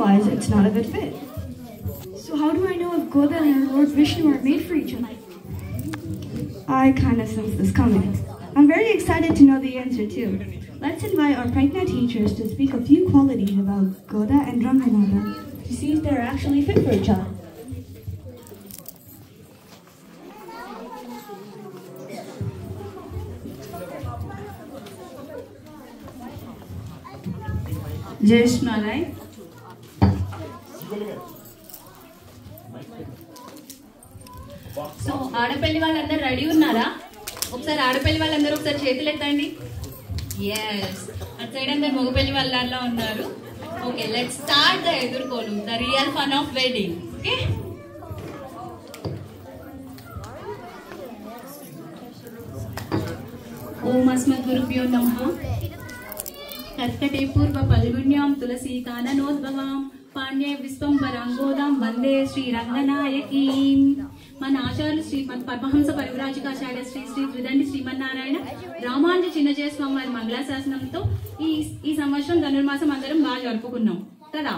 otherwise it's not a good fit. So how do I know if Goda and Lord Vishnu are made for each other? I kind of sense this coming. I'm very excited to know the answer too. Let's invite our Prajna teachers to speak a few qualities about Goda and Ranganatha to see if they're actually fit for each other. Jesh Malay. So Adapalli వాళ్ళందరూ ready ఉన్నారా? ఒకసారి ఆడపల్లి వాళ్ళందరూ ఒకసారి చేతులు ఎత్తండి. Yes, అటు side అందరు మగపల్లి వాళ్ళ ఉన్నారు. ఓకే, లెట్స్ స్టార్ట్ ద ఎదుర్కోలు, the real fun of wedding. Okay, ఓం అస్మద్ గురుభ్యో నమః. కర్కటే పూర్వ పల్గుణ్యాం తులసీ కాననోద్భవాం పాండ్య విశ్వంబరాంగోదాం వందే శ్రీ రంగనాయకీం. మన ఆచార్యులు శ్రీమద్ పరమహంస పరివ్రాజకాచార్య శ్రీ శ్రీ త్రిదండి శ్రీమన్నారాయణ రామాంజ చిన్నజయ స్వామి వారి మంగళాశాసనంతో ఈ సంవత్సరం ధనుర్మాసం అందరం బాగా జరుపుకున్నాం కదా.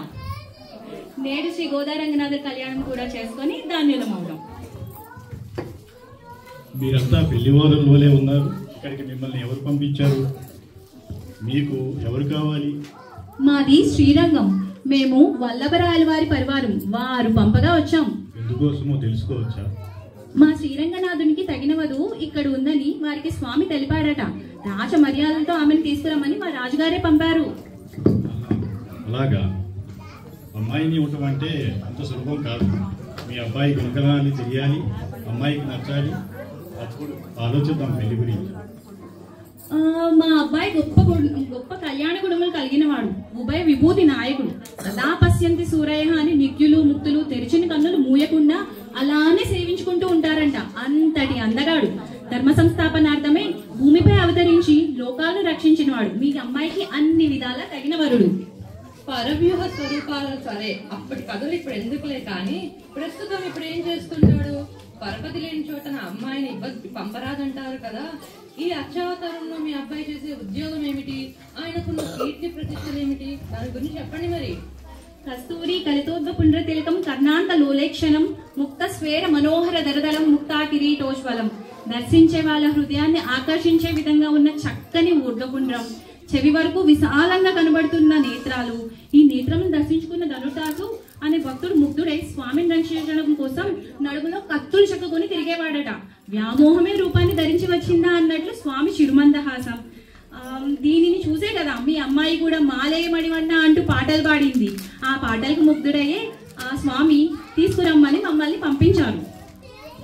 నేడు శ్రీ గోదారంగనాథ కళ్యాణం కూడా చేసుకొని ధాన్యులం అవుదాం. మీరంతా పెళ్లివారంలోనే ఉన్నారు. ఇక్కడికి మిమ్మల్ని ఎవరు పంపించారు? మీకు ఎవరు కావాలి? మాది శ్రీరంగం. మేము వల్లభరాయల వారి పరివారం, వారు పంపగా వచ్చాం. ఎందుకోసమో తెలుసుకోవచ్చా? మా శ్రీరంగనాథునికి తగిన వధువు ఇక్కడ ఉందని వారికి స్వామి తెలిపాడట. రాజ మర్యాదలతో ఆమెను తీసుకురమ్మని మా రాజుగారే పంపారు. అలాగా? అమ్మాయిని ఇవ్వటం అంటే అంత సులభం కాదు. మీ అబ్బాయి గుణగణాలు తెలియాలి, అమ్మాయికి నచ్చాలి. అప్పుడు ఆలోచిద్దాం పెళ్లి గురించి. మా అబ్బాయి గొప్ప కళ్యాణ గుణములు కలిగిన వాడు, ఉభయ విభూతి నాయకుడు. సదా పశ్యంతి సూరయ అని నిత్యులు ముక్తులు తెరిచిన కన్నులు మూయకుండా అలానే సేవించుకుంటూ ఉంటారంట. అంతటి అందగాడు. ధర్మ సంస్థాపనార్థమే భూమిపై అవతరించి లోకాలను రక్షించిన వాడు. మీ అమ్మాయికి అన్ని విధాలా తగిన వరుడు. పరవ్యూహ స్వరూపాలు సరే, అప్పటి కథలు ఇప్పుడు ఎందుకులే కానీ ప్రస్తుతం ఇప్పుడు ఏం చేస్తుంటాడు? పరపతి లేని చోట నా అమ్మాయిని పంపరాదంటారు కదా. ఈ అక్షావతారంలో మీ అబ్బాయి చేసే ఉద్యోగం ఏమిటి? ఆయనకున్న కీర్తి ప్రతిష్టలు ఏమిటి? దాని గురించి చెప్పండి మరి. కస్తూరి కలితోద్వ పుండ్ర తిలకం కర్ణాంత లోలేక్షణం ముక్త స్వేర మనోహర దరదలం ముక్తా కిరీటోజ్వలం. దర్శించే వాళ్ళ హృదయాన్ని ఆకర్షించే విధంగా ఉన్న చక్కని ఊర్ధ్వపుండ్రం, చెవి వరకు విశాలంగా కనబడుతున్న నేత్రాలు. ఈ నేత్రమును దర్శించుకున్న ధనుటాసు అనే భక్తుడు ముగ్ధుడై స్వామిని రక్షించడం కోసం నడుములో కత్తులు చెక్కుకొని తిరిగేవాడట. వ్యామోహమే రూపాన్ని ధరించి వచ్చిందా అన్నట్లు స్వామి చిరుమందహాసం. దీనిని చూసే కదా మీ అమ్మాయి కూడా మాలే మడివన్న అంటూ పాటలు పాడింది. ఆ పాటలకు ముగ్ధుడయ్యే ఆ స్వామి తీసుకురమ్మని మమ్మల్ని పంపించారు.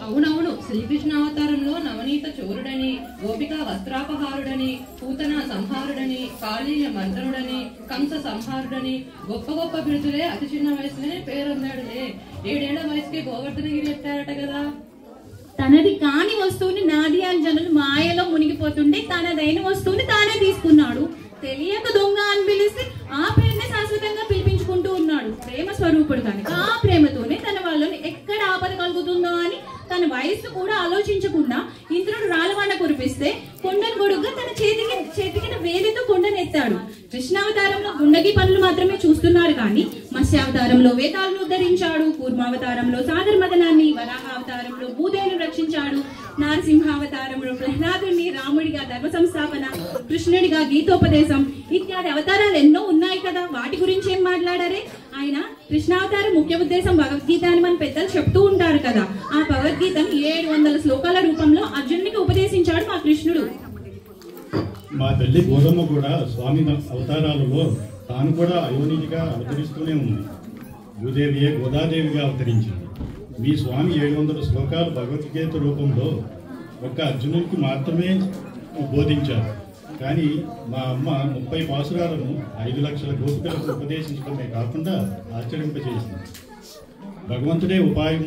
అవునవును, శ్రీకృష్ణ అవతారంలో నవనీత చోరుడని, గోపిక వస్త్రాపహారుడని, పూతన సంహారుడని, కాళీయ మంత్రుడని, కంస సంహారుడని గొప్ప గొప్ప బిరుదులే అతి చిన్న వయసులోనే పేరొందాడులే. 7 ఏళ్ల వయసుకే గోవర్ధనగిరి ఎత్తారట కదా. తనది కాని వస్తువుని నాది అని జనులు మాయలో మునిగిపోతుండే తనదైన వస్తువుని తానే తీసుకున్నాడు. తెలియక దొంగ అని పిలిస్తే ఆ పేరునే శాశ్వతంగా పిలిపించుకుంటూ ఉన్నాడు. ప్రేమ స్వరూపుడు కనుక ఆ ప్రేమతోనే తన వాళ్ళని ఎక్కడ ఆపద కలుగుతుందో అని తన వయస్సు కూడా ఆలోచించకుండా ఇంద్రుడు రాలవాన కురిపిస్తే కొండను గొడుగ్గా తన చేతికిన వేలితో కొండను ఎత్తాడు. కృష్ణావతారంలో గుండగి పనులు మాత్రమే చూస్తున్నారు కానీ మత్స్యావతారంలో వేదాలను ఉద్ధరించాడు. కూర్మావతారంలో సాగర్ మదనాన్ని, వరాహావతారంలో భూదేవిని రక్షించాడు. నారసింహావతారంలో ప్రహ్లాదుని రాముడిగా ధర్మ సంస్థాపన, కృష్ణుడిగా గీతోపదేశం ఇత్యాది అవతారాలు ఎన్నో ఉన్నాయి కదా. వాటి గురించి ఏం మాట్లాడారే? ఆయన కృష్ణావతారం ముఖ్య ఉద్దేశం భగవద్గీత అని మన పెద్దలు చెప్తూ ఉంటారు కదా. ఆ భగవద్గీతను 700 శ్లోకాల రూపంలో అర్జునుడికి ఉపదేశించాడు మా కృష్ణుడు. మా తల్లి గోదమ్మ కూడా స్వామి అవతారాలలో తాను కూడా అయోనిజిగా అవతరిస్తూనే ఉంది. భూదేవియే గోదాదేవిగా అవతరించింది. మీ స్వామి 700 శ్లోకాలు భగవద్గీత రూపంలో ఒక్క అర్జునుడికి మాత్రమే బోధించారు. కానీ మా అమ్మ 30 పాసురాలను 5 లక్షల గోపికలకు ఉపదేశించడమే కాకుండా ఆచరింపజేసింది. భగవంతుడే ఉపాయం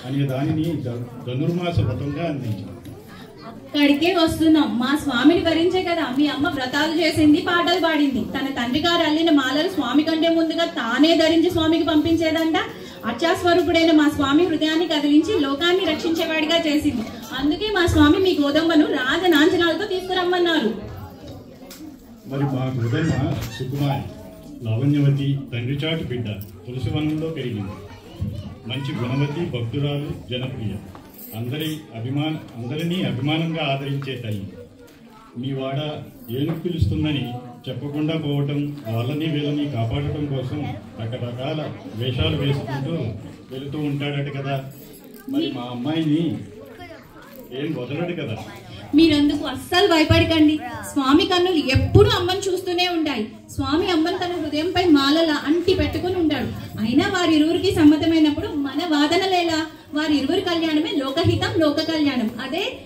అనే దానిని ధనుర్మాస వ్రతంగా అందించారు. అక్కడికే వస్తున్నాం. మా స్వామిని భరించే కదా మీ అమ్మ వ్రతాలు చేసింది, పాటలు పాడింది. తన తండ్రి గారు అల్లిన మాలలు స్వామి కంటే ముందుగా తానే ధరించి స్వామికి పంపించేదంట. అర్చాస్వరూపుడైన మా స్వామి హృదయాన్ని కదిలించి లోకాన్ని రక్షించేవాడిగా చేసింది. అందుకే మా స్వామి మీ గోదమ్మను రాజనాంచనాలతో తీసుకురమ్మన్నారు. మరి మా గోదమ్మ సుకుమారి, లావణ్యవతి తండ్రి చాటు బిడ్డ తులసివనంలో పెరిగింది. మంచి గుణవతి, భక్తురాలు, జనప్రియ, అందరినీ అభిమానంగా ఆదరించే తల్లి. మీ వాడ ఏనుగు పిలుస్తుందని చెప్పకుండా పోవటం, వాళ్ళని వీళ్ళని కాపాడటం కోసం రకరకాల వేషాలు వేసుకుంటూ వెళుతూ ఉంటాడట కదా. మరి మా అమ్మాయిని ఏం వదలడు కదా. మీరందుకు అస్సలు భయపడకండి. స్వామి కన్నులు ఎప్పుడు అమ్మని చూస్తూనే ఉంటాయి. స్వామి అమ్మను తన హృదయంపై మాలలా అంటి పెట్టుకుని ఉంటాడు. అయినా వారిరువురికి సమ్మతమైనప్పుడు మన వాదనలేలా? వారిరువురి కళ్యాణమే లోకహితం, లోక కళ్యాణం. అదే